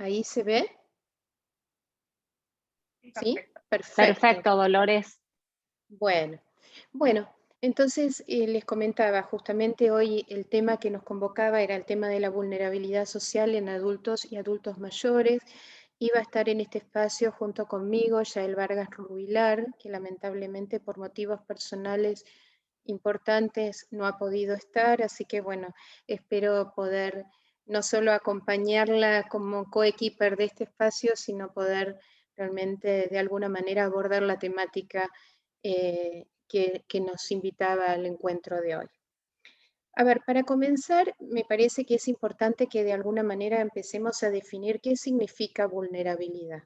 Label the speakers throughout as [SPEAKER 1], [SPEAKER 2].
[SPEAKER 1] ¿Ahí se ve?
[SPEAKER 2] Sí,
[SPEAKER 1] ¿Sí?
[SPEAKER 2] perfecto.
[SPEAKER 1] Perfecto.
[SPEAKER 3] Perfecto, Dolores.
[SPEAKER 1] Bueno, bueno, entonces les comentaba, justamente hoy el tema que nos convocaba era el tema de la vulnerabilidad social en adultos y adultos mayores. Iba a estar en este espacio junto conmigo Yael Vargas Rubilar, que lamentablemente por motivos personales importantes no ha podido estar, así que bueno, espero poder no solo acompañarla como coequiper de este espacio, sino poder realmente de alguna manera abordar la temática que nos invitaba al encuentro de hoy. A ver, para comenzar, me parece que es importante que de alguna manera empecemos a definir qué significa vulnerabilidad.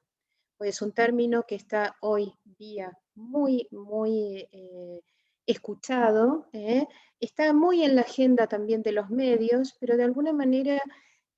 [SPEAKER 1] Pues es un término que está hoy día muy escuchado, está muy en la agenda también de los medios, pero de alguna manera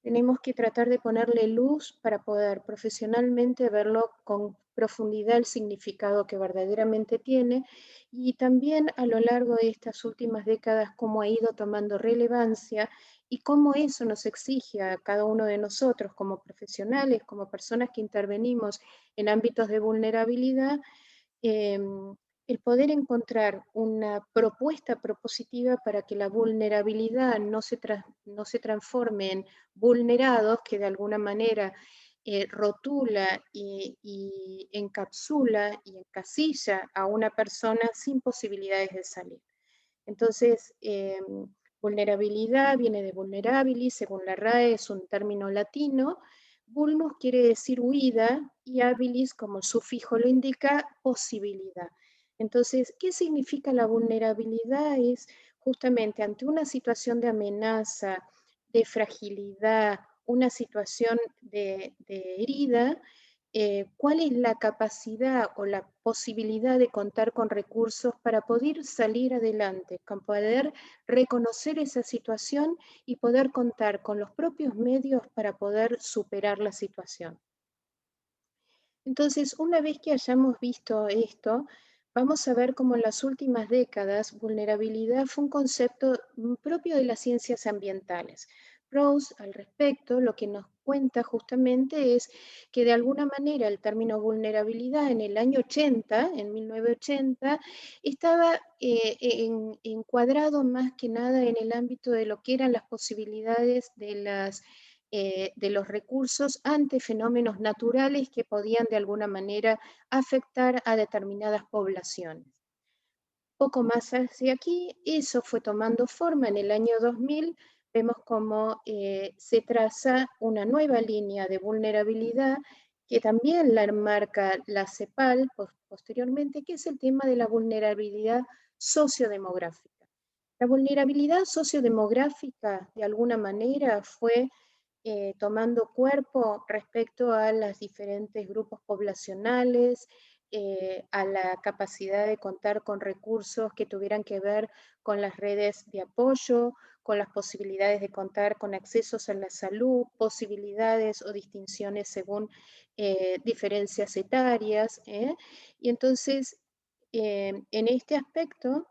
[SPEAKER 1] tenemos que tratar de ponerle luz para poder profesionalmente verlo con profundidad el significado que verdaderamente tiene y también a lo largo de estas últimas décadas cómo ha ido tomando relevancia y cómo eso nos exige a cada uno de nosotros como profesionales, como personas que intervenimos en ámbitos de vulnerabilidad, el poder encontrar una propuesta propositiva para que la vulnerabilidad no se transforme en vulnerados, que de alguna manera rotula y encapsula y encasilla a una persona sin posibilidades de salir. Entonces, vulnerabilidad viene de vulnerabilis, según la RAE es un término latino. Vulnus quiere decir huida y habilis, como el sufijo lo indica, posibilidad. Entonces, ¿qué significa la vulnerabilidad? Es justamente ante una situación de amenaza, de fragilidad, una situación de herida, cuál es la capacidad o la posibilidad de contar con recursos para poder salir adelante, con poder reconocer esa situación y poder contar con los propios medios para poder superar la situación. Entonces, una vez que hayamos visto esto, vamos a ver cómo en las últimas décadas vulnerabilidad fue un concepto propio de las ciencias ambientales. Rose, al respecto, lo que nos cuenta justamente es que de alguna manera el término vulnerabilidad en el año 80, en 1980, estaba encuadrado más que nada en el ámbito de lo que eran las posibilidades de los recursos ante fenómenos naturales que podían de alguna manera afectar a determinadas poblaciones. Poco más hacia aquí, eso fue tomando forma en el año 2000, vemos cómo se traza una nueva línea de vulnerabilidad que también la enmarca la CEPAL posteriormente, que es el tema de la vulnerabilidad sociodemográfica. La vulnerabilidad sociodemográfica, de alguna manera, fue tomando cuerpo respecto a los diferentes grupos poblacionales, a la capacidad de contar con recursos que tuvieran que ver con las redes de apoyo, con las posibilidades de contar con accesos a la salud, posibilidades o distinciones según diferencias etarias. Y entonces, en este aspecto,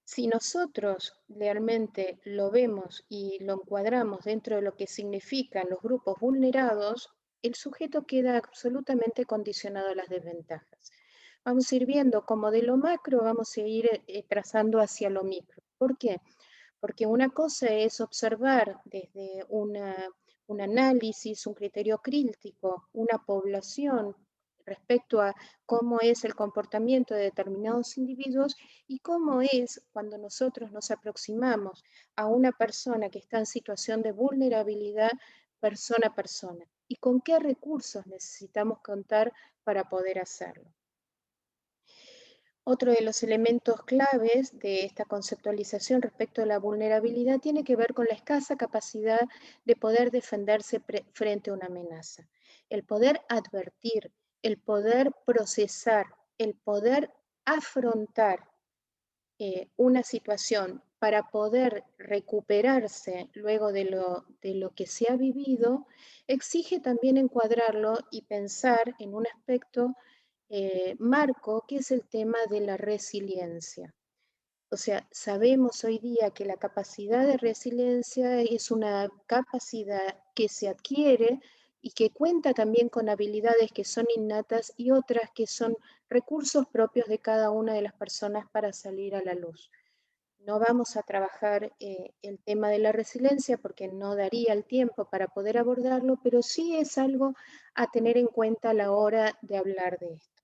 [SPEAKER 1] si nosotros realmente lo vemos y lo encuadramos dentro de lo que significan los grupos vulnerados, el sujeto queda absolutamente condicionado a las desventajas. Vamos a ir viendo cómo de lo macro vamos a ir trazando hacia lo micro. ¿Por qué? Porque una cosa es observar desde un análisis, un criterio crítico, una población respecto a cómo es el comportamiento de determinados individuos y cómo es cuando nosotros nos aproximamos a una persona que está en situación de vulnerabilidad persona a persona y con qué recursos necesitamos contar para poder hacerlo. Otro de los elementos claves de esta conceptualización respecto a la vulnerabilidad tiene que ver con la escasa capacidad de poder defenderse frente a una amenaza. El poder advertir, el poder procesar, el poder afrontar una situación para poder recuperarse luego de lo que se ha vivido, exige también encuadrarlo y pensar en un aspecto marco, que es el tema de la resiliencia. O sea, sabemos hoy día que la capacidad de resiliencia es una capacidad que se adquiere y que cuenta también con habilidades que son innatas y otras que son recursos propios de cada una de las personas para salir a la luz. No vamos a trabajar el tema de la resiliencia porque no daría el tiempo para poder abordarlo, pero sí es algo a tener en cuenta a la hora de hablar de esto.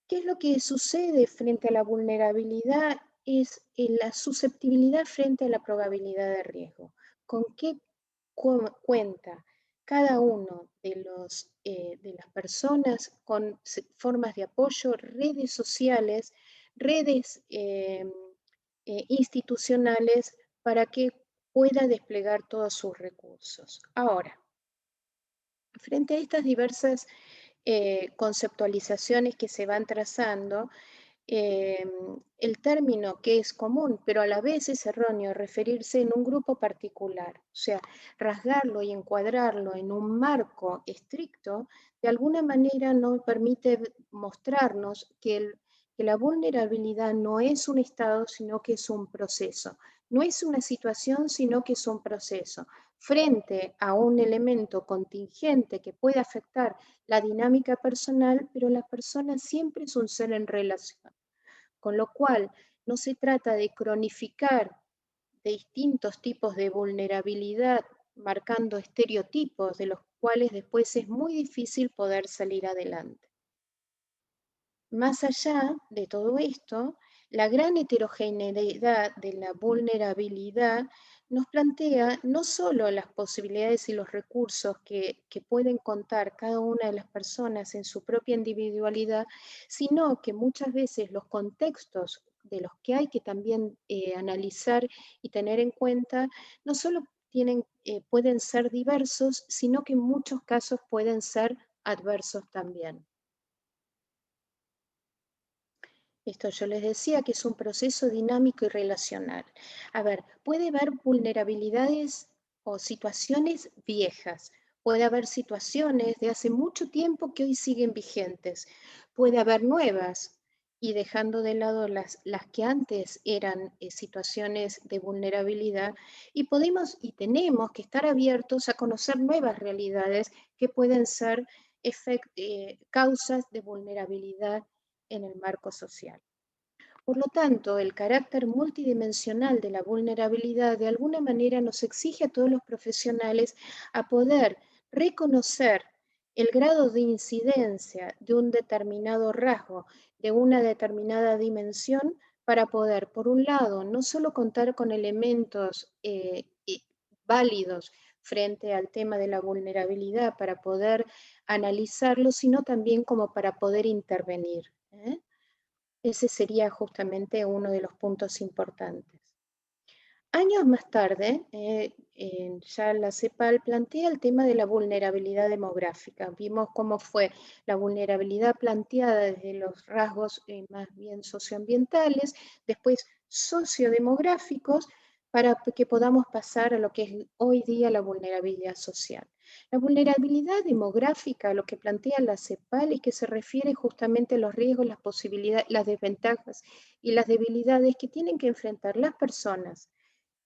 [SPEAKER 1] ¿Qué es lo que sucede frente a la vulnerabilidad? Es la susceptibilidad frente a la probabilidad de riesgo. ¿Con qué cuenta cada uno de las personas con formas de apoyo, redes sociales, redes institucionales para que pueda desplegar todos sus recursos? Ahora, frente a estas diversas conceptualizaciones que se van trazando, el término que es común, pero a la vez es erróneo, referirse en un grupo particular, o sea, rasgarlo y encuadrarlo en un marco estricto, de alguna manera no permite mostrarnos que la vulnerabilidad no es un estado, sino que es un proceso. No es una situación, sino que es un proceso. Frente a un elemento contingente que puede afectar la dinámica personal, pero la persona siempre es un ser en relación. Con lo cual, no se trata de cronificar de distintos tipos de vulnerabilidad, marcando estereotipos de los cuales después es muy difícil poder salir adelante. Más allá de todo esto, la gran heterogeneidad de la vulnerabilidad nos plantea no solo las posibilidades y los recursos que pueden contar cada una de las personas en su propia individualidad, sino que muchas veces los contextos de los que hay que también analizar y tener en cuenta, no solo pueden ser diversos, sino que en muchos casos pueden ser adversos también. Esto yo les decía que es un proceso dinámico y relacional. A ver, puede haber vulnerabilidades o situaciones viejas. Puede haber situaciones de hace mucho tiempo que hoy siguen vigentes. Puede haber nuevas y dejando de lado las que antes eran situaciones de vulnerabilidad. Y podemos y tenemos que estar abiertos a conocer nuevas realidades que pueden ser causas de vulnerabilidad en el marco social. Por lo tanto, el carácter multidimensional de la vulnerabilidad de alguna manera nos exige a todos los profesionales a poder reconocer el grado de incidencia de un determinado rasgo, de una determinada dimensión, para poder, por un lado, no solo contar con elementos válidos frente al tema de la vulnerabilidad para poder analizarlo, sino también como para poder intervenir. Ese sería justamente uno de los puntos importantes. Años más tarde, ya la CEPAL plantea el tema de la vulnerabilidad demográfica. Vimos cómo fue la vulnerabilidad planteada desde los rasgos más bien socioambientales, después sociodemográficos, para que podamos pasar a lo que es hoy día la vulnerabilidad social. La vulnerabilidad demográfica, lo que plantea la CEPAL, es que se refiere justamente a los riesgos, las posibilidades, las desventajas y las debilidades que tienen que enfrentar las personas,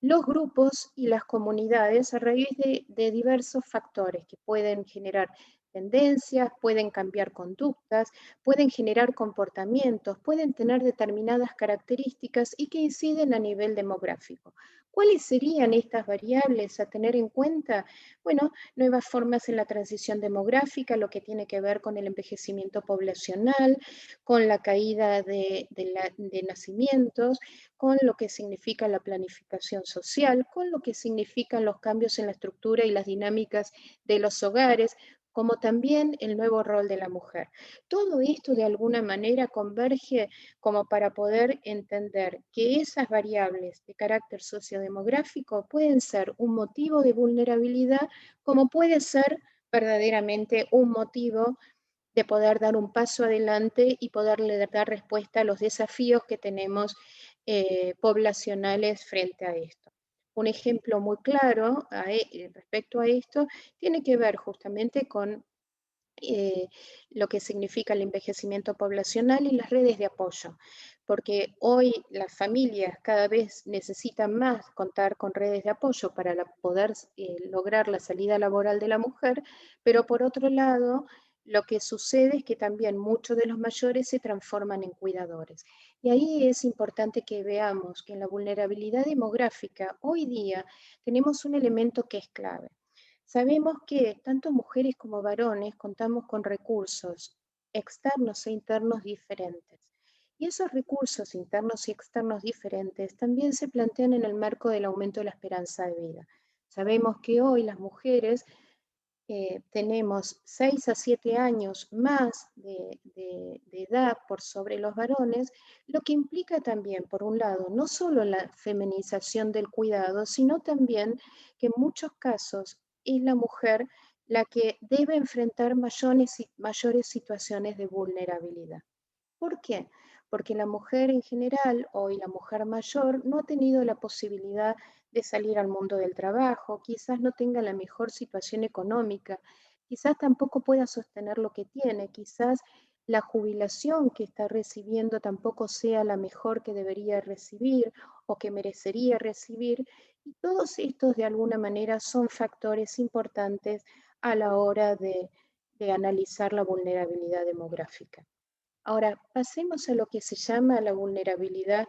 [SPEAKER 1] los grupos y las comunidades a raíz de diversos factores que pueden generar tendencias, pueden cambiar conductas, pueden generar comportamientos, pueden tener determinadas características y que inciden a nivel demográfico. ¿Cuáles serían estas variables a tener en cuenta? Bueno, nuevas formas en la transición demográfica, lo que tiene que ver con el envejecimiento poblacional, con la caída de nacimientos, con lo que significa la planificación social, con lo que significan los cambios en la estructura y las dinámicas de los hogares, como también el nuevo rol de la mujer. Todo esto de alguna manera converge como para poder entender que esas variables de carácter sociodemográfico pueden ser un motivo de vulnerabilidad, como puede ser verdaderamente un motivo de poder dar un paso adelante y poderle dar respuesta a los desafíos que tenemos poblacionales frente a esto. Un ejemplo muy claro respecto a esto tiene que ver justamente con eh, lo que significa el envejecimiento poblacional y las redes de apoyo, porque hoy las familias cada vez necesitan más contar con redes de apoyo para poder lograr la salida laboral de la mujer, pero por otro lado, lo que sucede es que también muchos de los mayores se transforman en cuidadores. Y ahí es importante que veamos que en la vulnerabilidad demográfica hoy día tenemos un elemento que es clave. Sabemos que tanto mujeres como varones contamos con recursos externos e internos diferentes. Y esos recursos internos y externos diferentes también se plantean en el marco del aumento de la esperanza de vida. Sabemos que hoy las mujeres tenemos 6 a 7 años más de edad por sobre los varones, lo que implica también, por un lado, no solo la feminización del cuidado, sino también que en muchos casos es la mujer la que debe enfrentar mayores situaciones de vulnerabilidad. ¿Por qué? Porque la mujer en general, hoy la mujer mayor, no ha tenido la posibilidad de salir al mundo del trabajo, quizás no tenga la mejor situación económica, quizás tampoco pueda sostener lo que tiene, quizás la jubilación que está recibiendo tampoco sea la mejor que debería recibir o que merecería recibir. Y todos estos de alguna manera son factores importantes a la hora de analizar la vulnerabilidad demográfica. Ahora, pasemos a lo que se llama la vulnerabilidad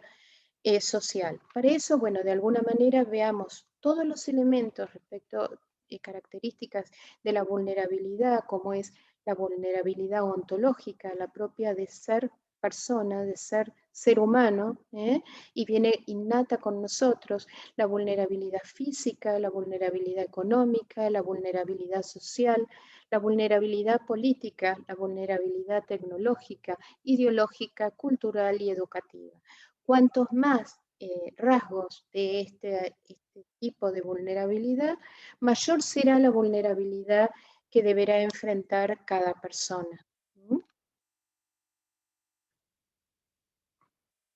[SPEAKER 1] social. Para eso, bueno, de alguna manera veamos todos los elementos respecto características de la vulnerabilidad, como es la vulnerabilidad ontológica, la propia de ser persona, de ser humano, y viene innata con nosotros, la vulnerabilidad física, la vulnerabilidad económica, la vulnerabilidad social, la vulnerabilidad política, la vulnerabilidad tecnológica, ideológica, cultural y educativa. Cuantos más rasgos de este tipo de vulnerabilidad, mayor será la vulnerabilidad que deberá enfrentar cada persona. ¿Mm?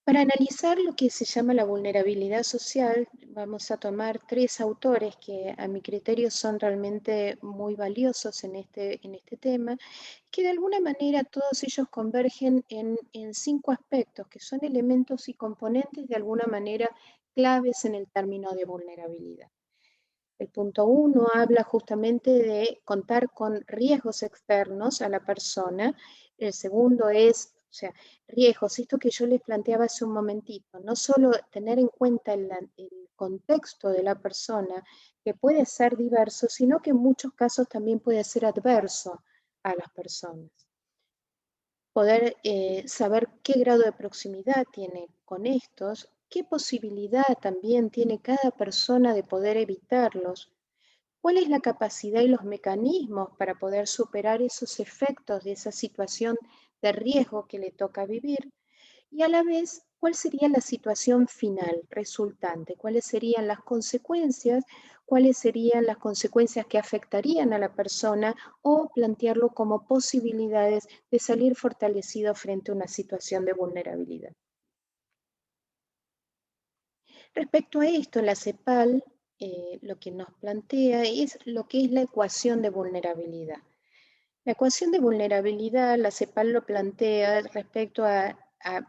[SPEAKER 1] Para analizar lo que se llama la vulnerabilidad social, vamos a tomar tres autores que a mi criterio son realmente muy valiosos en este tema, que de alguna manera todos ellos convergen en cinco aspectos, que son elementos y componentes de alguna manera claves en el término de vulnerabilidad. El punto uno habla justamente de contar con riesgos externos a la persona. El segundo es, o sea, riesgos, esto que yo les planteaba hace un momentito, no solo tener en cuenta el contexto de la persona, que puede ser diverso, sino que en muchos casos también puede ser adverso a las personas. Poder saber qué grado de proximidad tiene con estos, qué posibilidad también tiene cada persona de poder evitarlos. ¿Cuál es la capacidad y los mecanismos para poder superar esos efectos de esa situación de riesgo que le toca vivir? Y a la vez, ¿cuál sería la situación final resultante? ¿Cuáles serían las consecuencias? ¿Cuáles serían las consecuencias que afectarían a la persona? O plantearlo como posibilidades de salir fortalecido frente a una situación de vulnerabilidad. Respecto a esto, la CEPAL lo que nos plantea es lo que es la ecuación de vulnerabilidad. La ecuación de vulnerabilidad, la CEPAL lo plantea respecto a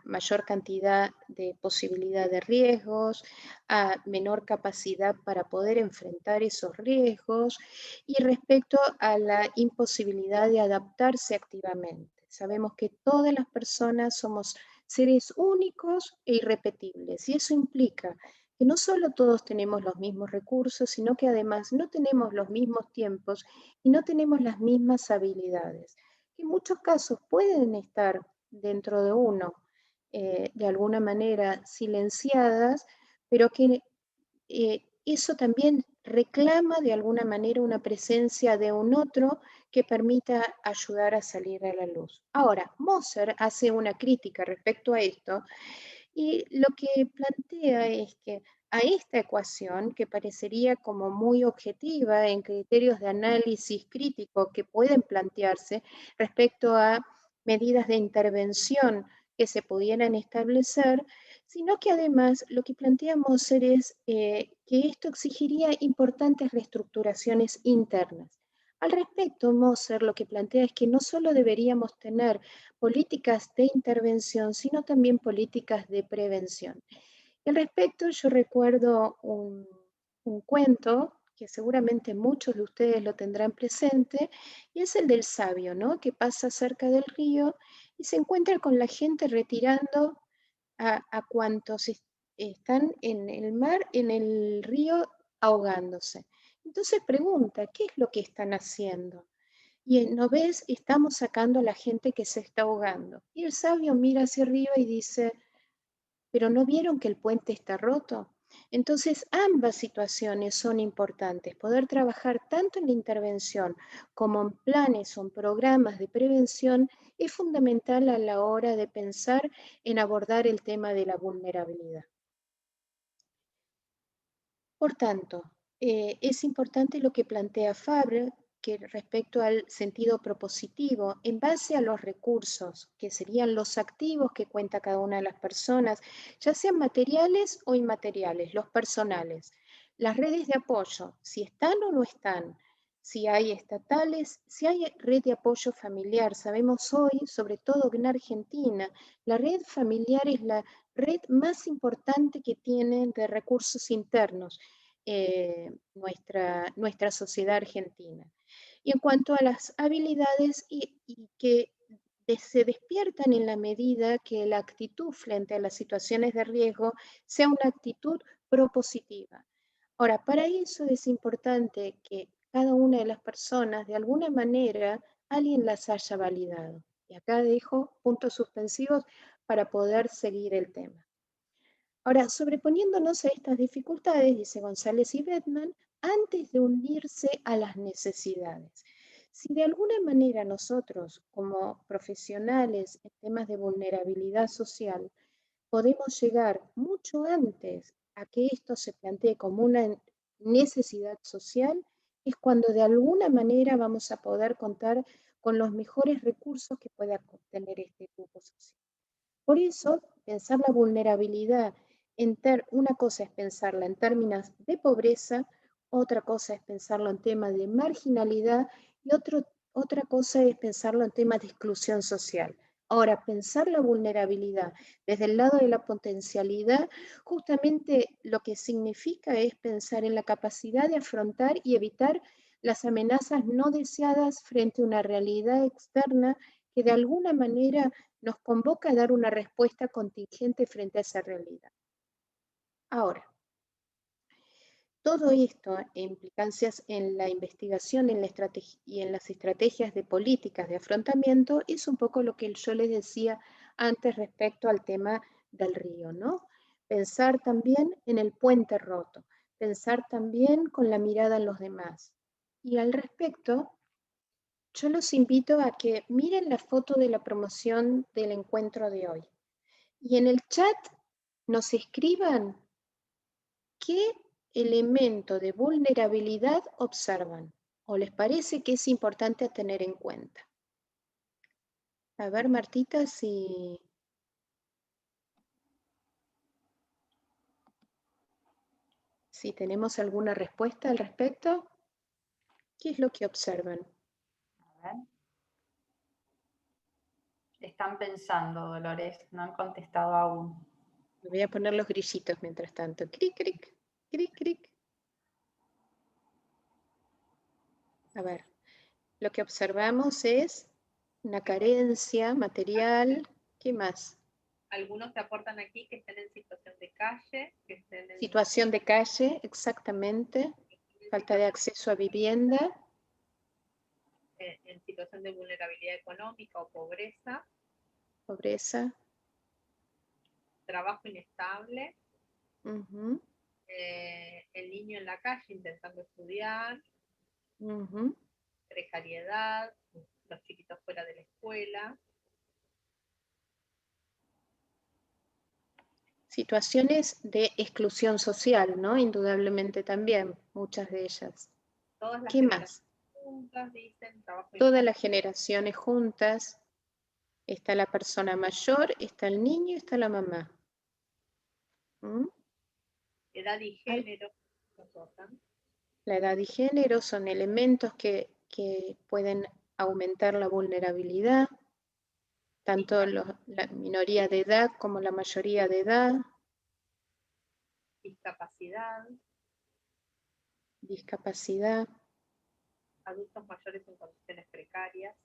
[SPEAKER 1] mayor cantidad de posibilidad de riesgos, a menor capacidad para poder enfrentar esos riesgos y respecto a la imposibilidad de adaptarse activamente. Sabemos que todas las personas somos seres únicos e irrepetibles y eso implica que no solo todos tenemos los mismos recursos, sino que además no tenemos los mismos tiempos y no tenemos las mismas habilidades, que en muchos casos pueden estar dentro de uno de alguna manera silenciadas, pero que eso también reclama de alguna manera una presencia de un otro que permita ayudar a salir a la luz. Ahora, Moser hace una crítica respecto a esto y lo que plantea es que a esta ecuación, que parecería como muy objetiva en criterios de análisis crítico que pueden plantearse respecto a medidas de intervención que se pudieran establecer, sino que además lo que plantea Moser es que esto exigiría importantes reestructuraciones internas. Al respecto, Moser lo que plantea es que no solo deberíamos tener políticas de intervención, sino también políticas de prevención. Y al respecto, yo recuerdo un cuento que seguramente muchos de ustedes lo tendrán presente, y es el del sabio, ¿no? Que pasa cerca del río y se encuentra con la gente retirando a cuantos están en el mar, en el río, ahogándose. Entonces pregunta, ¿qué es lo que están haciendo? Y ¿no ves? Estamos sacando a la gente que se está ahogando. Y el sabio mira hacia arriba y dice, ¿pero no vieron que el puente está roto? Entonces, ambas situaciones son importantes. Poder trabajar tanto en la intervención como en planes o en programas de prevención es fundamental a la hora de pensar en abordar el tema de la vulnerabilidad. Por tanto, es importante lo que plantea Fabre, que respecto al sentido propositivo, en base a los recursos, que serían los activos que cuenta cada una de las personas, ya sean materiales o inmateriales, los personales, las redes de apoyo, si están o no están, si hay estatales, si hay red de apoyo familiar. Sabemos hoy, sobre todo en Argentina, la red familiar es la red más importante que tiene de recursos internos nuestra sociedad argentina. Y en cuanto a las habilidades y que se despiertan en la medida que la actitud frente a las situaciones de riesgo sea una actitud propositiva. Ahora, para eso es importante que cada una de las personas, de alguna manera, alguien las haya validado. Y acá dejo puntos suspensivos para poder seguir el tema. Ahora, sobreponiéndonos a estas dificultades, dice González y Bettman, antes de unirse a las necesidades. Si de alguna manera nosotros, como profesionales en temas de vulnerabilidad social, podemos llegar mucho antes a que esto se plantee como una necesidad social, es cuando de alguna manera vamos a poder contar con los mejores recursos que pueda tener este grupo social. Por eso, pensar la vulnerabilidad, una cosa es pensarla en términos de pobreza, otra cosa es pensarlo en temas de marginalidad y otra cosa es pensarlo en temas de exclusión social. Ahora, pensar la vulnerabilidad desde el lado de la potencialidad, justamente lo que significa es pensar en la capacidad de afrontar y evitar las amenazas no deseadas frente a una realidad externa que de alguna manera nos convoca a dar una respuesta contingente frente a esa realidad. Ahora, todo esto e implicancias en la investigación y en las estrategias de políticas de afrontamiento es un poco lo que yo les decía antes respecto al tema del río, ¿no? Pensar también en el puente roto, pensar también con la mirada en los demás. Y al respecto, yo los invito a que miren la foto de la promoción del encuentro de hoy. Y en el chat nos escriban qué elemento de vulnerabilidad observan o les parece que es importante a tener en cuenta. A ver, Martita, si tenemos alguna respuesta al respecto. ¿Qué es lo que observan?
[SPEAKER 2] A ver. Están pensando, Dolores, no han contestado aún.
[SPEAKER 1] Me voy a poner los grillitos mientras tanto. Cric, cric, cric, cric. A ver, lo que observamos es una carencia material. ¿Qué más?
[SPEAKER 3] Algunos te aportan aquí que estén en situación de calle, que estén en
[SPEAKER 1] Situación de calle, exactamente. Falta de acceso a vivienda.
[SPEAKER 3] en situación de vulnerabilidad económica o pobreza,
[SPEAKER 1] Pobreza.
[SPEAKER 3] trabajo inestable,
[SPEAKER 1] Uh-huh.
[SPEAKER 3] el niño en la calle intentando estudiar,
[SPEAKER 1] Uh-huh.
[SPEAKER 3] precariedad, los chiquitos fuera de la escuela.
[SPEAKER 1] Situaciones de exclusión social, ¿no? Indudablemente también, muchas de ellas.
[SPEAKER 3] Todas las
[SPEAKER 1] ¿Qué más?
[SPEAKER 3] juntas dicen trabajo
[SPEAKER 1] Todas las generaciones juntas. Está la persona mayor, está el niño y está la mamá. ¿Mm?
[SPEAKER 3] edad y género, nos votan.
[SPEAKER 1] La edad y género son elementos que que pueden aumentar la vulnerabilidad, tanto la minoría de edad como la mayoría de edad,
[SPEAKER 3] discapacidad,
[SPEAKER 1] discapacidad.
[SPEAKER 3] adultos mayores en condiciones precarias.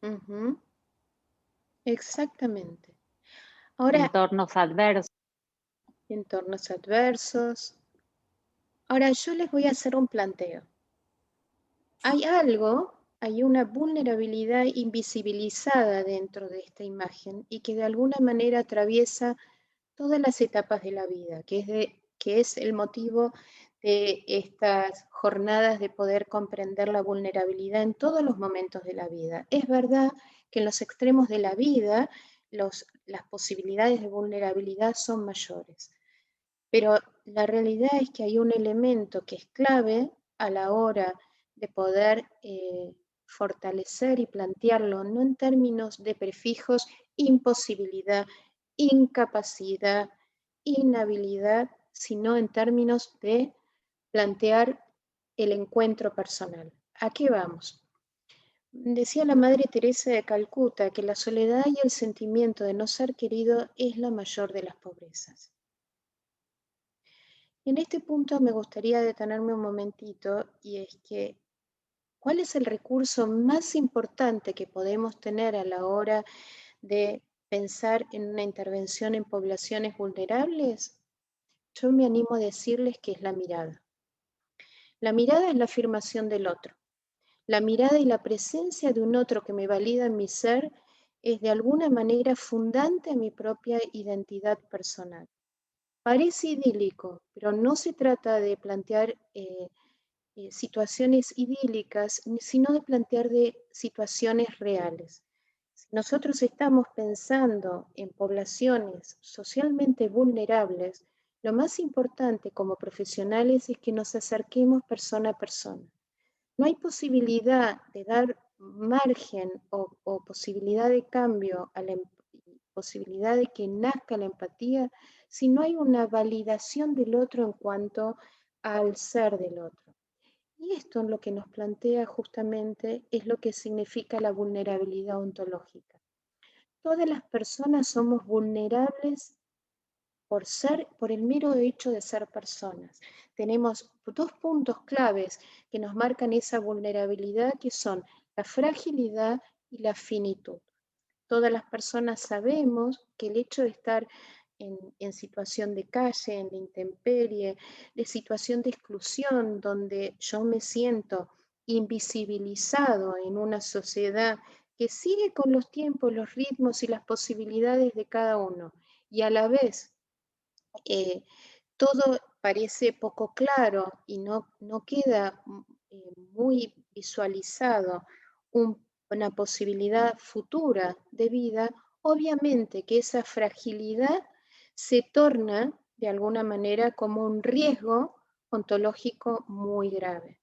[SPEAKER 1] Ujú. Exactamente. Ahora,
[SPEAKER 4] Entornos adversos.
[SPEAKER 1] entornos adversos. Ahora yo les voy a hacer un planteo. Hay una vulnerabilidad invisibilizada dentro de esta imagen y que de alguna manera atraviesa todas las etapas de la vida, que es el motivo de estas jornadas de poder comprender la vulnerabilidad en todos los momentos de la vida. Es verdad que en los extremos de la vida las posibilidades de vulnerabilidad son mayores, pero la realidad es que hay un elemento que es clave a la hora de poder fortalecer y plantearlo, no en términos de prefijos, imposibilidad, incapacidad, inhabilidad, sino en términos de plantear el encuentro personal. ¿A qué vamos? Decía la Madre Teresa de Calcuta que la soledad y el sentimiento de no ser querido es la mayor de las pobrezas. En este punto me gustaría detenerme un momentito y es que, ¿cuál es el recurso más importante que podemos tener a la hora de pensar en una intervención en poblaciones vulnerables? Yo me animo a decirles que es la mirada. La mirada es la afirmación del otro. La mirada y la presencia de un otro que me valida en mi ser es de alguna manera fundante a mi propia identidad personal. Parece idílico, pero no se trata de plantear situaciones idílicas, sino de plantear de situaciones reales. Si nosotros estamos pensando en poblaciones socialmente vulnerables, lo más importante como profesionales es que nos acerquemos persona a persona. No hay posibilidad de dar margen o posibilidad de cambio a la posibilidad de que nazca la empatía si no hay una validación del otro en cuanto al ser del otro. Y esto en lo que nos plantea justamente es lo que significa la vulnerabilidad ontológica. Todas las personas somos vulnerables por el mero hecho de ser personas. Tenemos dos puntos claves que nos marcan esa vulnerabilidad, que son la fragilidad y la finitud. Todas las personas sabemos que el hecho de estar en situación de calle, en la intemperie, de situación de exclusión, donde yo me siento invisibilizado en una sociedad que sigue con los tiempos, los ritmos y las posibilidades de cada uno, y a la vez todo parece poco claro y no queda muy visualizado una posibilidad futura de vida, obviamente que esa fragilidad se torna de alguna manera como un riesgo ontológico muy grave.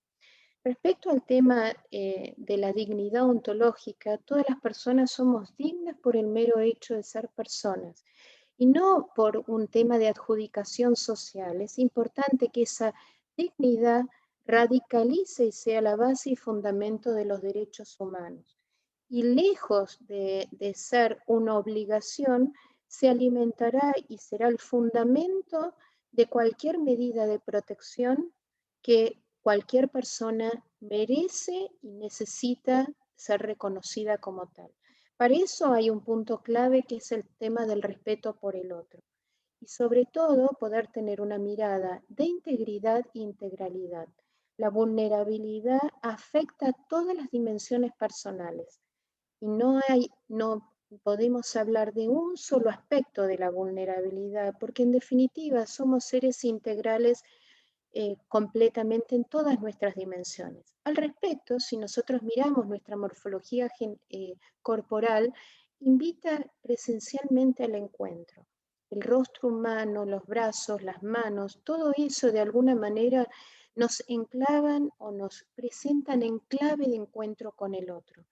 [SPEAKER 1] Respecto al tema de la dignidad ontológica, todas las personas somos dignas por el mero hecho de ser personas y no por un tema de adjudicación social. Es importante que esa dignidad radicalice y sea la base y fundamento de los derechos humanos. Y lejos de ser una obligación, se alimentará y será el fundamento de cualquier medida de protección que cualquier persona merece y necesita ser reconocida como tal. Para eso hay un punto clave que es el tema del respeto por el otro. Y sobre todo poder tener una mirada de integridad e integralidad. La vulnerabilidad afecta a todas las dimensiones personales y no podemos hablar de un solo aspecto de la vulnerabilidad, porque en definitiva somos seres integrales completamente en todas nuestras dimensiones. Al respecto, si nosotros miramos nuestra morfología corporal, invita presencialmente al encuentro. El rostro humano, los brazos, las manos, todo eso de alguna manera nos enclavan o nos presentan en clave de encuentro con el otro.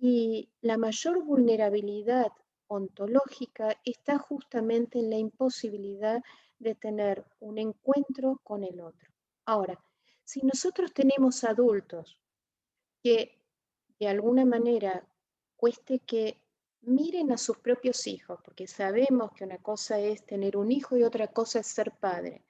[SPEAKER 1] Y la mayor vulnerabilidad ontológica está justamente en la imposibilidad de tener un encuentro con el otro. Ahora, si nosotros tenemos adultos que de alguna manera cueste que miren a sus propios hijos, porque sabemos que una cosa es tener un hijo y otra cosa es ser padre.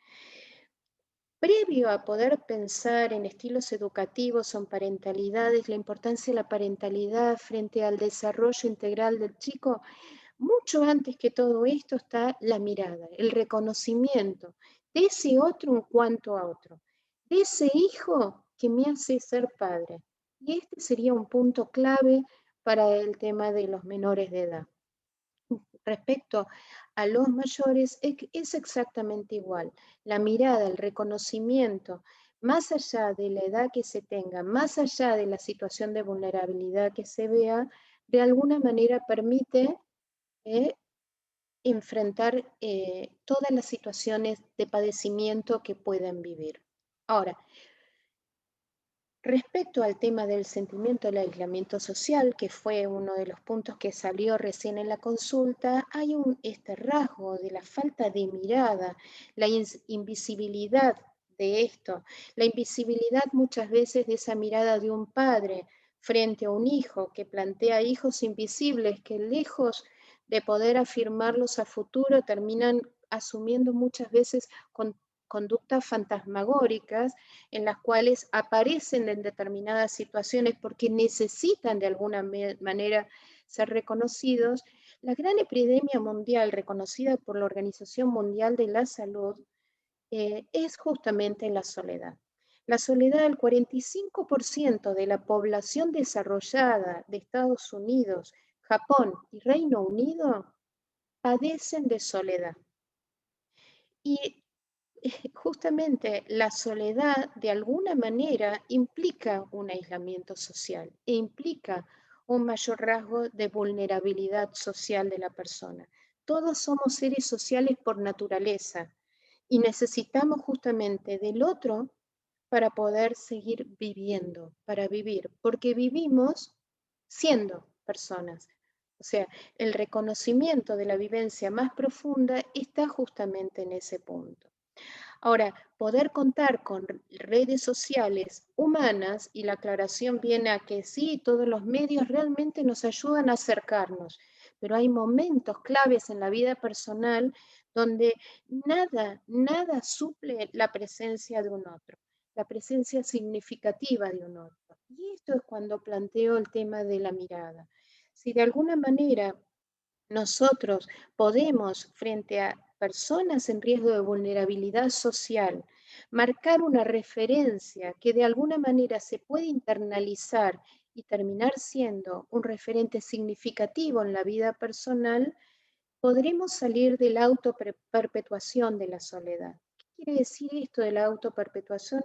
[SPEAKER 1] Previo a poder pensar en estilos educativos o en parentalidades, la importancia de la parentalidad frente al desarrollo integral del chico, mucho antes que todo esto está la mirada, el reconocimiento de ese otro en cuanto a otro, de ese hijo que me hace ser padre. Y este sería un punto clave para el tema de los menores de edad. Respecto a los mayores, es exactamente igual. La mirada, el reconocimiento, más allá de la edad que se tenga, más allá de la situación de vulnerabilidad que se vea, de alguna manera permite eh, enfrentar todas las situaciones de padecimiento que puedan vivir. Ahora, respecto al tema del sentimiento del aislamiento social, que fue uno de los puntos que salió recién en la consulta, hay este rasgo de la falta de mirada, la invisibilidad de esto, la invisibilidad muchas veces de esa mirada de un padre frente a un hijo que plantea hijos invisibles que lejos de poder afirmarlos a futuro terminan asumiendo muchas veces conductas fantasmagóricas en las cuales aparecen en determinadas situaciones porque necesitan de alguna manera ser reconocidos, la gran epidemia mundial reconocida por la Organización Mundial de la Salud es justamente la soledad. La soledad, el 45% de la población desarrollada de Estados Unidos, Japón y Reino Unido padecen de soledad. Y justamente la soledad de alguna manera implica un aislamiento social e implica un mayor rasgo de vulnerabilidad social de la persona. Todos somos seres sociales por naturaleza y necesitamos justamente del otro para poder seguir viviendo, para vivir, porque vivimos siendo personas. O sea, el reconocimiento de la vivencia más profunda está justamente en ese punto. Ahora, poder contar con redes sociales humanas, y la aclaración viene a que sí, todos los medios realmente nos ayudan a acercarnos, pero hay momentos claves en la vida personal donde nada suple la presencia de un otro, la presencia significativa de un otro. Y esto es cuando planteo el tema de la mirada. Si de alguna manera nosotros podemos, frente a personas en riesgo de vulnerabilidad social, marcar una referencia que de alguna manera se puede internalizar y terminar siendo un referente significativo en la vida personal, podremos salir de la autoperpetuación de la soledad. ¿Qué quiere decir esto de la autoperpetuación?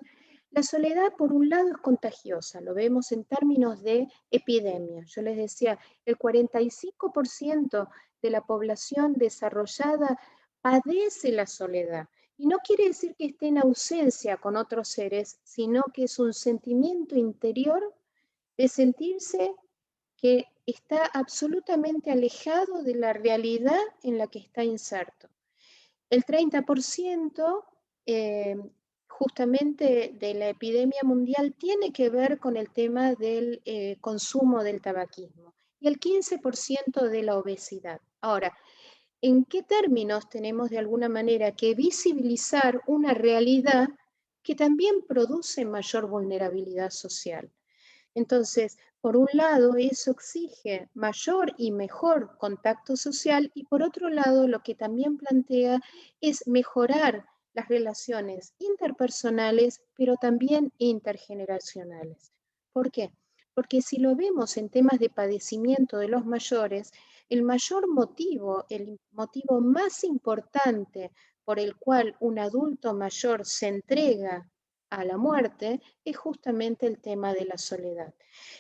[SPEAKER 1] La soledad, por un lado, es contagiosa, lo vemos en términos de epidemia. Yo les decía, el 45% de la población desarrollada padece la soledad. Y no quiere decir que esté en ausencia con otros seres, sino que es un sentimiento interior de sentirse que está absolutamente alejado de la realidad en la que está inserto. El 30% justamente de la epidemia mundial tiene que ver con el tema del consumo del tabaquismo y el 15% de la obesidad. Ahora, ¿en qué términos tenemos de alguna manera que visibilizar una realidad que también produce mayor vulnerabilidad social? Entonces, por un lado, eso exige mayor y mejor contacto social y por otro lado, lo que también plantea es mejorar las relaciones interpersonales, pero también intergeneracionales. ¿Por qué? Porque si lo vemos en temas de padecimiento de los mayores, el mayor motivo, el motivo más importante por el cual un adulto mayor se entrega a la muerte es justamente el tema de la soledad.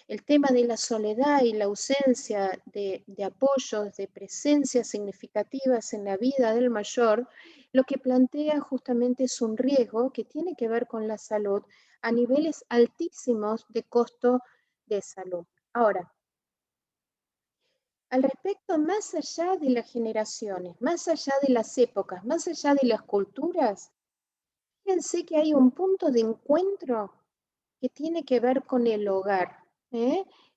[SPEAKER 1] El tema de la soledad y la ausencia de apoyos, de presencias significativas en la vida del mayor, lo que plantea justamente es un riesgo que tiene que ver con la salud a niveles altísimos de costo de salud. Ahora, al respecto, más allá de las generaciones, más allá de las épocas, más allá de las culturas, fíjense que hay un punto de encuentro que tiene que ver con el hogar.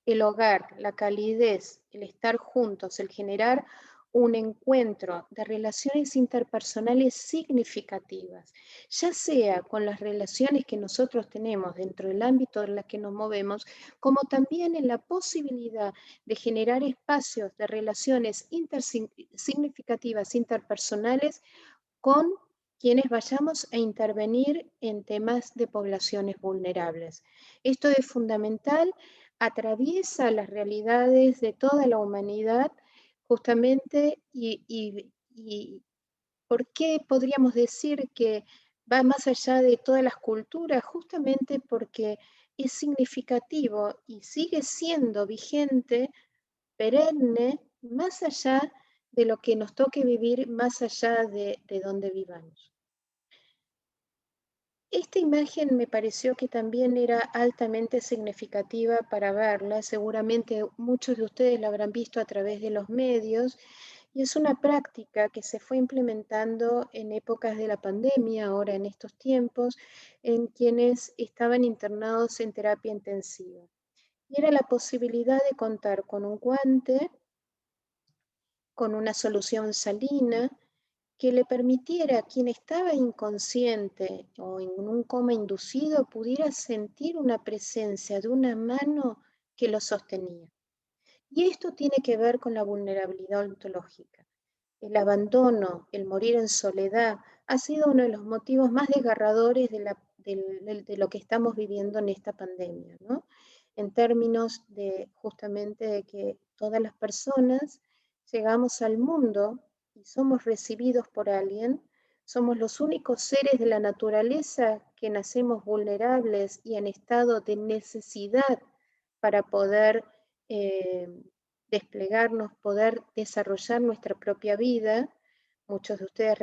[SPEAKER 1] El hogar, la calidez, el estar juntos, el generar un encuentro de relaciones interpersonales significativas, ya sea con las relaciones que nosotros tenemos dentro del ámbito en el que nos movemos, como también en la posibilidad de generar espacios de relaciones significativas interpersonales con quienes vayamos a intervenir en temas de poblaciones vulnerables. Esto es fundamental, atraviesa las realidades de toda la humanidad justamente y ¿por qué podríamos decir que va más allá de todas las culturas? Justamente porque es significativo y sigue siendo vigente, perenne, más allá de lo que nos toque vivir, más allá de donde vivamos. Esta imagen me pareció que también era altamente significativa para verla. Seguramente muchos de ustedes la habrán visto a través de los medios y es una práctica que se fue implementando en épocas de la pandemia, ahora en estos tiempos, en quienes estaban internados en terapia intensiva. Y era la posibilidad de contar con un guante, con una solución salina, que le permitiera a quien estaba inconsciente o en un coma inducido pudiera sentir una presencia de una mano que lo sostenía. Y esto tiene que ver con la vulnerabilidad ontológica. El abandono, el morir en soledad, ha sido uno de los motivos más desgarradores de lo que estamos viviendo en esta pandemia, ¿no? En términos de justamente de que todas las personas llegamos al mundo y somos recibidos por alguien, somos los únicos seres de la naturaleza que nacemos vulnerables y en estado de necesidad para poder desplegarnos, poder desarrollar nuestra propia vida. Muchos de ustedes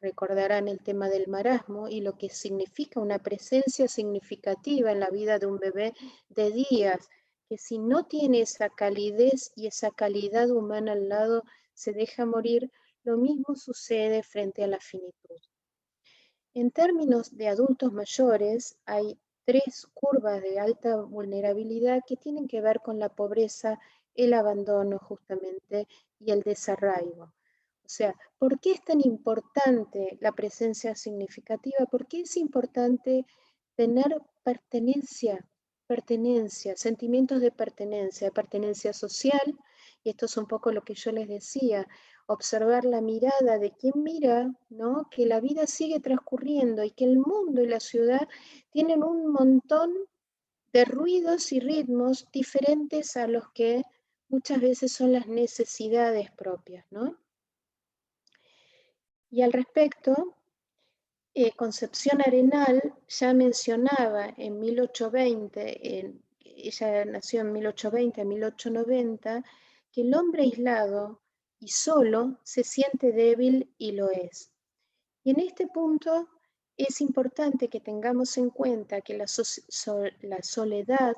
[SPEAKER 1] recordarán el tema del marasmo y lo que significa una presencia significativa en la vida de un bebé de días, que si no tiene esa calidez y esa calidad humana al lado, se deja morir. Lo mismo sucede frente a la finitud. En términos de adultos mayores, hay 3 curvas de alta vulnerabilidad que tienen que ver con la pobreza, el abandono justamente y el desarraigo. O sea, ¿por qué es tan importante la presencia significativa? ¿Por qué es importante tener pertenencia, sentimientos de pertenencia social? Y esto es un poco lo que yo les decía, observar la mirada de quien mira, ¿no? Que la vida sigue transcurriendo y que el mundo y la ciudad tienen un montón de ruidos y ritmos diferentes a los que muchas veces son las necesidades propias, ¿no? Y al respecto, Concepción Arenal ya mencionaba en 1820, ella nació en 1820, en 1890, que el hombre aislado y solo se siente débil y lo es. Y en este punto es importante que tengamos en cuenta que la soledad,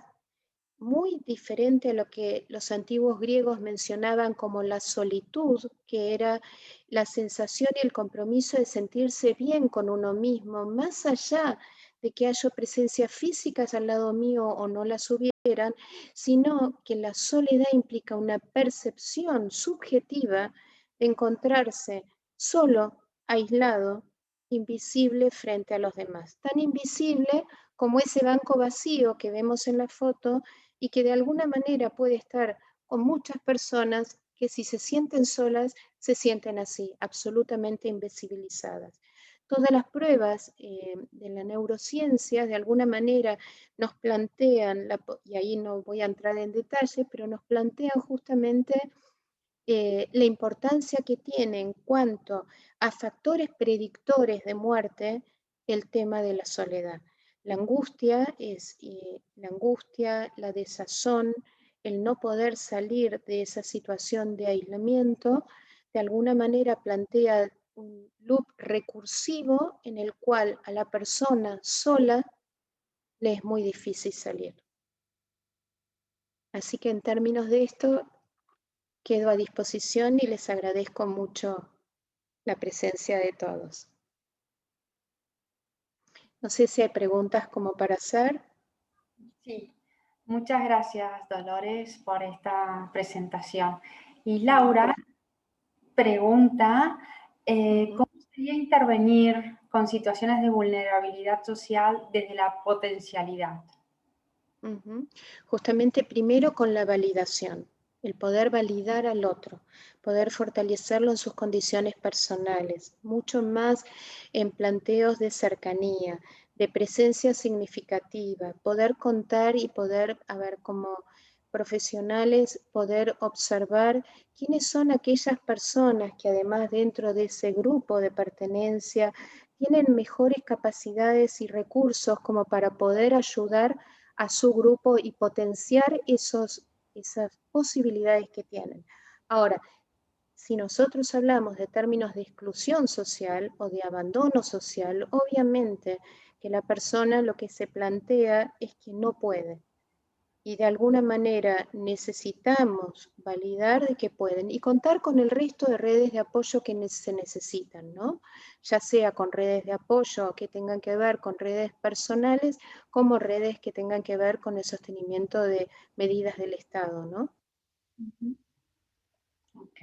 [SPEAKER 1] muy diferente a lo que los antiguos griegos mencionaban como la solitud, que era la sensación y el compromiso de sentirse bien con uno mismo, más allá de que haya presencias físicas al lado mío o no las hubieran, sino que la soledad implica una percepción subjetiva de encontrarse solo, aislado, invisible frente a los demás. Tan invisible como ese banco vacío que vemos en la foto y que de alguna manera puede estar con muchas personas que si se sienten solas, se sienten así, absolutamente invisibilizadas. Todas las pruebas de la neurociencia de alguna manera nos plantean, y ahí no voy a entrar en detalle, pero nos plantean justamente la importancia que tiene en cuanto a factores predictores de muerte el tema de la soledad. La angustia es la angustia, la desazón, el no poder salir de esa situación de aislamiento, de alguna manera plantea un loop recursivo en el cual a la persona sola le es muy difícil salir. Así que en términos de esto, quedo a disposición y les agradezco mucho la presencia de todos. No sé si hay preguntas como para hacer.
[SPEAKER 2] Sí, Muchas gracias, Dolores, por esta presentación. Y Laura pregunta, ¿cómo sería intervenir con situaciones de vulnerabilidad social desde la potencialidad?
[SPEAKER 1] Justamente primero con la validación, el poder validar al otro, poder fortalecerlo en sus condiciones personales, mucho más en planteos de cercanía, de presencia significativa, poder contar y poder, como profesionales, poder observar quiénes son aquellas personas que además dentro de ese grupo de pertenencia tienen mejores capacidades y recursos como para poder ayudar a su grupo y potenciar esas posibilidades que tienen. Ahora, si nosotros hablamos de términos de exclusión social o de abandono social, obviamente que la persona lo que se plantea es que no puede. Y de alguna manera necesitamos validar de que pueden y contar con el resto de redes de apoyo que se necesitan, ¿no? Ya sea con redes de apoyo que tengan que ver con redes personales, como redes que tengan que ver con el sostenimiento de medidas del Estado, ¿no?
[SPEAKER 2] Ok,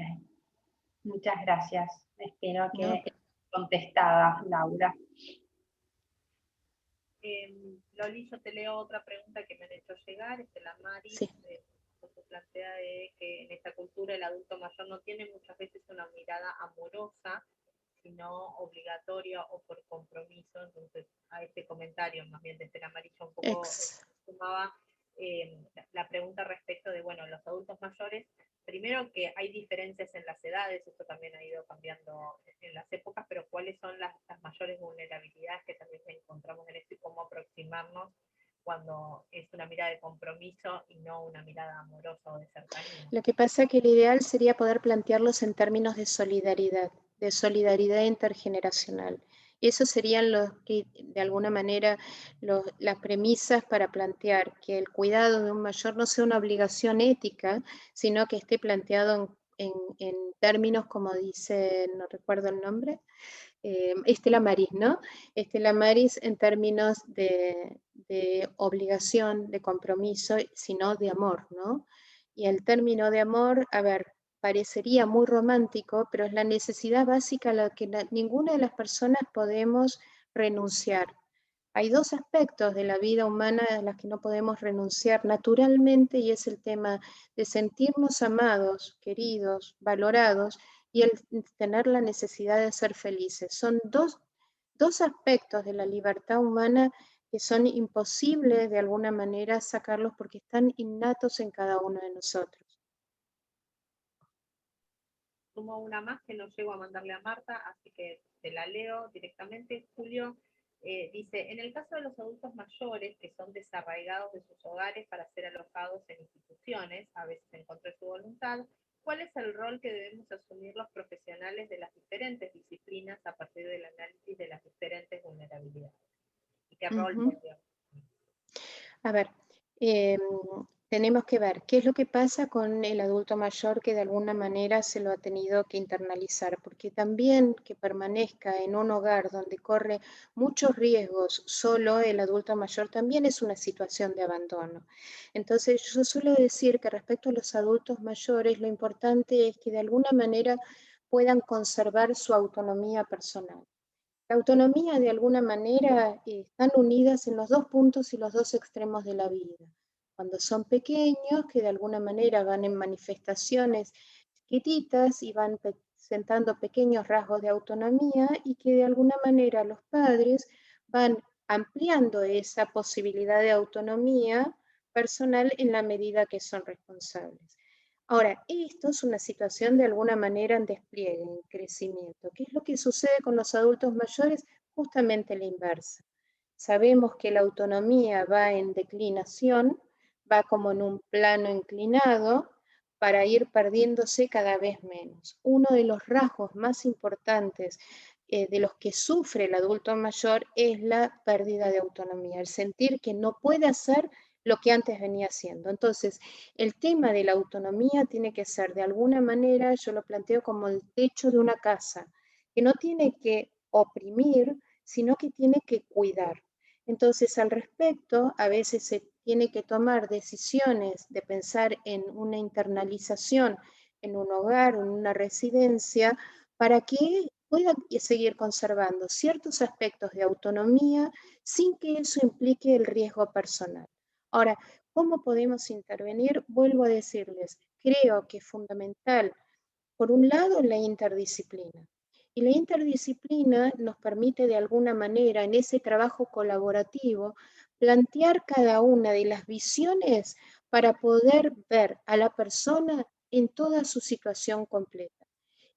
[SPEAKER 2] muchas gracias. Espero que
[SPEAKER 1] No.
[SPEAKER 2] contestada, Laura.
[SPEAKER 3] Loli, yo te leo otra pregunta que me han hecho llegar, es de la Mari,
[SPEAKER 1] Sí.
[SPEAKER 3] se plantea de que en esta cultura el adulto mayor no tiene muchas veces una mirada amorosa, sino obligatoria o por compromiso. Entonces, a este comentario, más bien desde la Mari, yo un poco sumaba la pregunta respecto de, bueno, los adultos mayores, primero que hay diferencias en las edades, esto también ha ido cambiando en las épocas, pero cuáles son las mayores vulnerabilidades que también encontramos en esto y cómo aproximarnos cuando es una mirada de compromiso y no una mirada amorosa o de cercanía.
[SPEAKER 1] Lo que pasa es que lo ideal sería poder plantearlos en términos de solidaridad intergeneracional. Esos serían los que, de alguna manera, las premisas para plantear que el cuidado de un mayor no sea una obligación ética, sino que esté planteado en términos, como dice, no recuerdo el nombre, Estela Maris, ¿no? Estela Maris en términos de obligación, de compromiso, sino de amor, ¿no? Y el término de amor, parecería muy romántico, pero es la necesidad básica a la que ninguna de las personas podemos renunciar. Hay dos aspectos de la vida humana a los que no podemos renunciar naturalmente y es el tema de sentirnos amados, queridos, valorados y el tener la necesidad de ser felices. Son dos aspectos de la libertad humana que son imposibles de alguna manera sacarlos porque están innatos en cada uno de nosotros.
[SPEAKER 3] Sumo una más que no llego a mandarle a Marta, así que te la leo directamente. Julio dice, en el caso de los adultos mayores que son desarraigados de sus hogares para ser alojados en instituciones, a veces en contra de su voluntad, ¿cuál es el rol que debemos asumir los profesionales de las diferentes disciplinas a partir del análisis de las diferentes vulnerabilidades? ¿Y qué rol podríamos asumir?
[SPEAKER 1] Tenemos que ver qué es lo que pasa con el adulto mayor que de alguna manera se lo ha tenido que internalizar, porque también que permanezca en un hogar donde corre muchos riesgos solo el adulto mayor también es una situación de abandono. Entonces yo suelo decir que respecto a los adultos mayores lo importante es que de alguna manera puedan conservar su autonomía personal. La autonomía de alguna manera están unidas en los dos puntos y los dos extremos de la vida. Cuando son pequeños, que de alguna manera van en manifestaciones chiquititas y van presentando pequeños rasgos de autonomía y que de alguna manera los padres van ampliando esa posibilidad de autonomía personal en la medida que son responsables. Ahora, esto es una situación de alguna manera en despliegue, en crecimiento. ¿Qué es lo que sucede con los adultos mayores? Justamente la inversa. Sabemos que la autonomía va en declinación, va como en un plano inclinado para ir perdiéndose cada vez menos. Uno de los rasgos más importantes de los que sufre el adulto mayor es la pérdida de autonomía, el sentir que no puede hacer lo que antes venía haciendo. Entonces, el tema de la autonomía tiene que ser de alguna manera, yo lo planteo como el techo de una casa, que no tiene que oprimir, sino que tiene que cuidar. Entonces, al respecto, a veces se tiene que tomar decisiones de pensar en una internalización en un hogar, en una residencia, para que pueda seguir conservando ciertos aspectos de autonomía sin que eso implique el riesgo personal. Ahora, ¿cómo podemos intervenir? Vuelvo a decirles, creo que es fundamental, por un lado, la interdisciplina. Y la interdisciplina nos permite de alguna manera en ese trabajo colaborativo plantear cada una de las visiones para poder ver a la persona en toda su situación completa.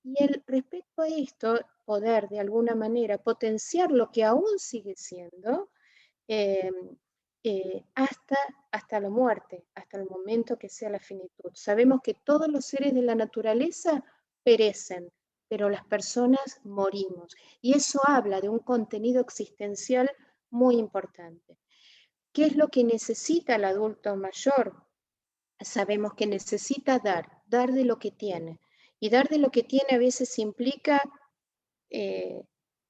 [SPEAKER 1] Y respecto a esto, poder de alguna manera potenciar lo que aún sigue siendo eh, hasta la muerte, hasta el momento que sea la finitud. Sabemos que todos los seres de la naturaleza perecen, pero las personas morimos. Y eso habla de un contenido existencial muy importante. ¿Qué es lo que necesita el adulto mayor? Sabemos que necesita dar de lo que tiene. Y dar de lo que tiene a veces implica eh,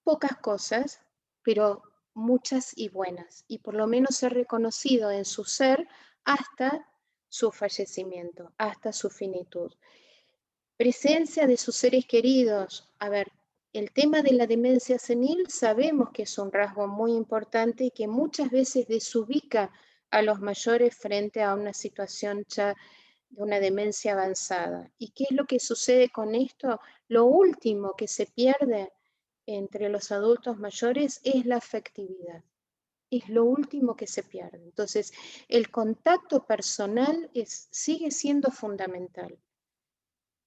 [SPEAKER 1] pocas cosas, pero muchas y buenas, y por lo menos ser reconocido en su ser hasta su fallecimiento, hasta su finitud. Presencia de sus seres queridos. A ver, el tema de la demencia senil sabemos que es un rasgo muy importante y que muchas veces desubica a los mayores frente a una situación ya de una demencia avanzada. ¿Y qué es lo que sucede con esto? Lo último que se pierde entre los adultos mayores es la afectividad. Es lo último que se pierde. Entonces, el contacto personal sigue siendo fundamental.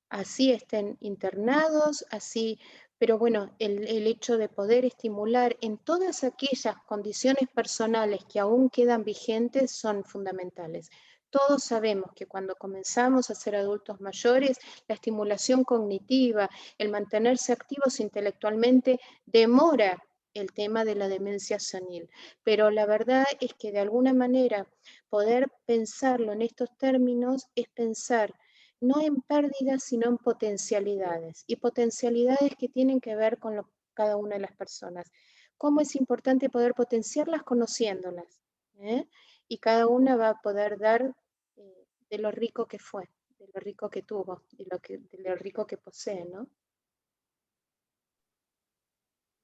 [SPEAKER 1] Así estén internados, así, pero bueno, el hecho de poder estimular en todas aquellas condiciones personales que aún quedan vigentes son fundamentales. Todos sabemos que cuando comenzamos a ser adultos mayores, la estimulación cognitiva, el mantenerse activos intelectualmente, demora el tema de la demencia senil. Pero la verdad es que de alguna manera poder pensarlo en estos términos es pensar no en pérdidas, sino en potencialidades, y potencialidades que tienen que ver con cada una de las personas. Cómo es importante poder potenciarlas conociéndolas, ¿eh? Y cada una va a poder dar de lo rico que fue, de lo rico que tuvo, de lo rico que posee, ¿no?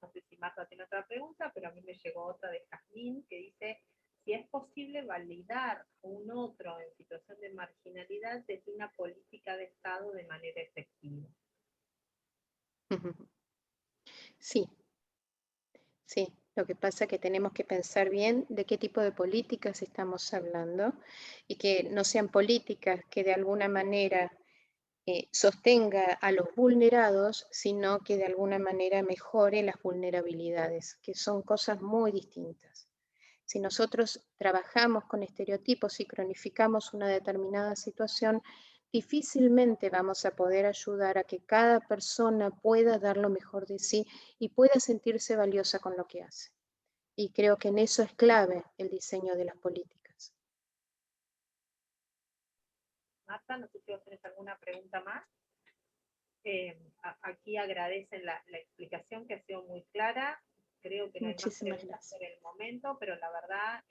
[SPEAKER 3] No sé si Marta tiene otra pregunta, pero a mí me llegó otra de Jazmín que dice si es posible validar a un otro en situación de marginalidad desde una política de Estado de manera efectiva.
[SPEAKER 1] Sí, sí. Lo que pasa es que tenemos que pensar bien de qué tipo de políticas estamos hablando y que no sean políticas que de alguna manera sostenga a los vulnerados, sino que de alguna manera mejore las vulnerabilidades, que son cosas muy distintas. Si nosotros trabajamos con estereotipos y cronificamos una determinada situación, difícilmente vamos a poder ayudar a que cada persona pueda dar lo mejor de sí y pueda sentirse valiosa con lo que hace. Y creo que en eso es clave el diseño de las políticas.
[SPEAKER 3] Marta, no sé si vos tenés alguna pregunta más. Aquí agradecen la explicación que ha sido muy clara. Creo que no hay más
[SPEAKER 1] Muchísimas
[SPEAKER 3] preguntas
[SPEAKER 1] gracias.
[SPEAKER 3] por el momento, pero la verdad,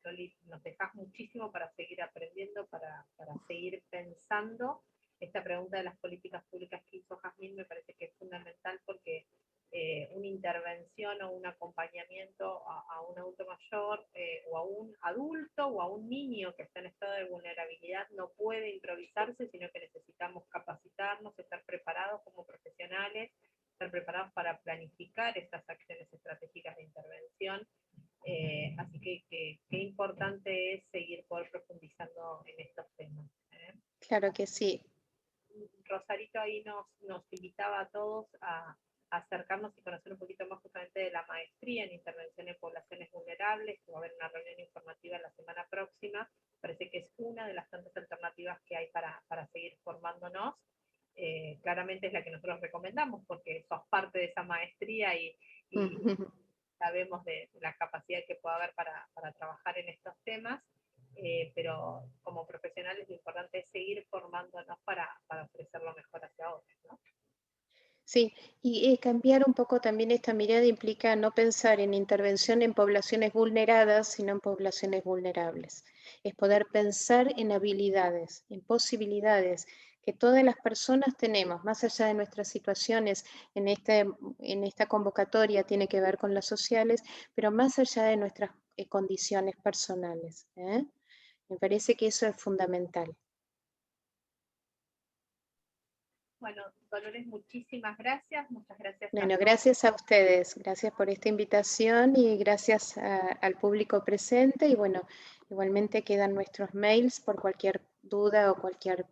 [SPEAKER 3] Loli, nos dejas muchísimo para seguir aprendiendo, para seguir pensando. Esta pregunta de las políticas públicas que hizo Jazmín me parece que es fundamental porque una intervención o un acompañamiento a un adulto mayor o a un adulto o a un niño que está en estado de vulnerabilidad no puede improvisarse, sino que necesitamos capacitarnos, estar preparados como profesionales, estar preparados para planificar estas acciones estratégicas de intervención. Así que qué importante es seguir por profundizando en estos temas.
[SPEAKER 1] Claro que sí.
[SPEAKER 3] Rosarito ahí nos invitaba a todos a acercarnos y conocer un poquito más justamente de la maestría en intervención en poblaciones vulnerables, que va a haber una reunión informativa la semana próxima. Parece que es una de las tantas alternativas que hay para seguir formándonos. Claramente es la que nosotros recomendamos porque sos parte de esa maestría y sabemos de la capacidad que puede haber para trabajar en estos temas. Pero como profesionales lo importante es seguir formándonos para ofrecer lo mejor hacia otros, ¿no?
[SPEAKER 1] Sí, y cambiar un poco también esta mirada implica no pensar en intervención en poblaciones vulneradas, sino en poblaciones vulnerables. Es poder pensar en habilidades, en posibilidades que todas las personas tenemos, más allá de nuestras situaciones en esta convocatoria tiene que ver con las sociales, pero más allá de nuestras condiciones personales. Me parece que eso es fundamental.
[SPEAKER 3] Bueno, Dolores, muchísimas gracias. Muchas gracias a
[SPEAKER 1] Bueno,
[SPEAKER 3] todos.
[SPEAKER 1] gracias a ustedes, gracias por esta invitación y gracias al público presente. Y bueno, igualmente quedan nuestros mails por cualquier duda o cualquier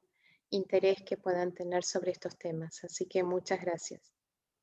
[SPEAKER 1] interés que puedan tener sobre estos temas. Así que muchas gracias.